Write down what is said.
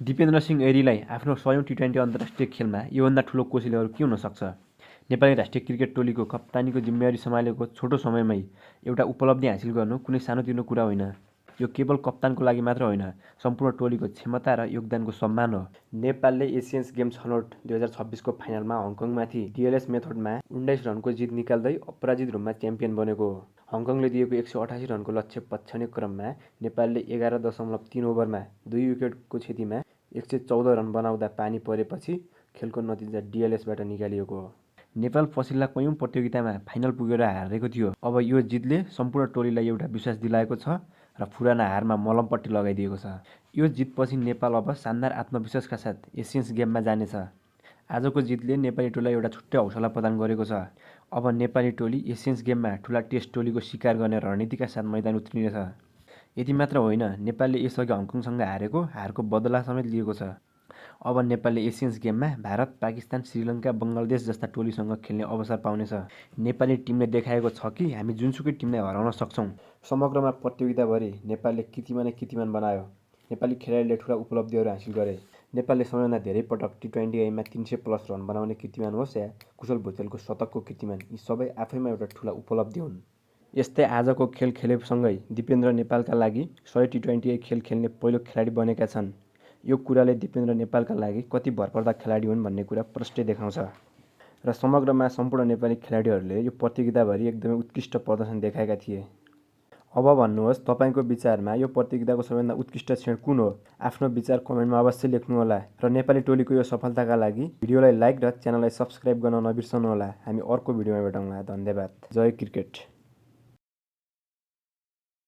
दिपेन्द्र सिंह ऐरीलाई आफ्नो 100औं टी20 अन्तर्राष्ट्रिय खेलमा योभन्दा ठूलो कोसेली अरू के हुन सक्छ? नेपाली राष्ट्रिय क्रिकेट टोलीको कप्तानीको जिम्मेवारी सम्हालेको छोटो समयमै एउटा उपलब्धि हासिल गर्नु कुनै सानोतिनो कुरा होइन। यो केवल कप्तानको लागि मात्र होइन, सम्पूर्ण टोलीको क्षमता र योगदानको सम्मान हो। नेपालले एसियन्स गेम्स छनौट 2026 को फाइनलमा हङकङमाथि डीएलएस मेथडमा 19 रनको जित निकाल्दै अपराजित रूपमा च्याम्पियन बनेको हो। हङकङले दिएको 188 रनको लक्ष्य पछ्याउने क्रममा नेपालले 11.3 ओभरमा 2 विकेटको क्षतिमा 114 रन बनाउँदा पानी परेपछि खेलको नतिजा डीएलएसबाट निकालिएको हो। नेपाल पछिल्ला कयौं प्रतियोगितामा फाइनल पुगेर हारेको थियो। अब यो जितले सम्पूर्ण टोलीलाई एउटा विश्वास दिलाएको छ र पुराना हारमा मलमपट्टि लगाइदिएको छ। यो जितपछि नेपाल अब शानदार आत्मविश्वासका साथ एसियन्स गेममा जानेछ। आजको जितले नेपाली टोलीलाई एउटा छुट्टै हौसला प्रदान गरेको छ। अब नेपाली टोली एसियन्स गेममा ठूला टेस्ट टोलीको शिकार गर्ने रणनीतिका साथ मैदान उत्रिनेछ। यति मात्र होइन, नेपालले यसअघि हङकङसँग हारको बदला समेत लिएको छ। अब नेपालले एसियन्स गेममा भारत, पाकिस्तान, श्रीलङ्का, बङ्गलादेश जस्ता टोलीसँग खेल्ने अवसर पाउनेछ। नेपाली टिमले देखाएको छ कि हामी जुनसुकै टिमलाई हराउन सक्छौं। समग्रमा प्रतियोगिताभरि नेपालले कीर्तिमानै कीर्तिमान बनायो। नेपाली खेलाडीले ठूला उपलब्धिहरू हासिल गरे। नेपालले सबैभन्दा धेरै पटक टी20 गेममा 300+ रन बनाउने कीर्तिमान होस् या कुशल भुजेलको शतकको कीर्तिमान, यी सबै आफैमा एउटा ठूला उपलब्धि हुन्। यस्तै आजको खेल खेलेसँगै दिपेन्द्र नेपालका लागि 100 टी20 खेल खेल्ने पहिलो खेलाडी बनेका छन्। यो कुराले दिपेन्द्र नेपालका लागि कति भरपर्दा खेलाडी हुन् भन्ने कुरा प्रष्टै देखाउँछ। र समग्रमा सम्पूर्ण नेपाली खेलाडीहरूले यो प्रतियोगिताभरि एकदमै उत्कृष्ट प्रदर्शन देखाएका थिए। अब भन्नुहोस्, तपाईँको विचारमा यो प्रतियोगिताको सबैभन्दा उत्कृष्ट क्षण कुन हो? आफ्नो विचार कमेन्टमा अवश्य लेख्नुहोला र नेपाली टोलीको यो सफलताका लागि भिडियोलाई लाइक र च्यानललाई सब्स्क्राइब गर्न नबिर्सनुहोला। हामी अर्को भिडियोमा भेटौँला। धन्यवाद। जय क्रिकेट।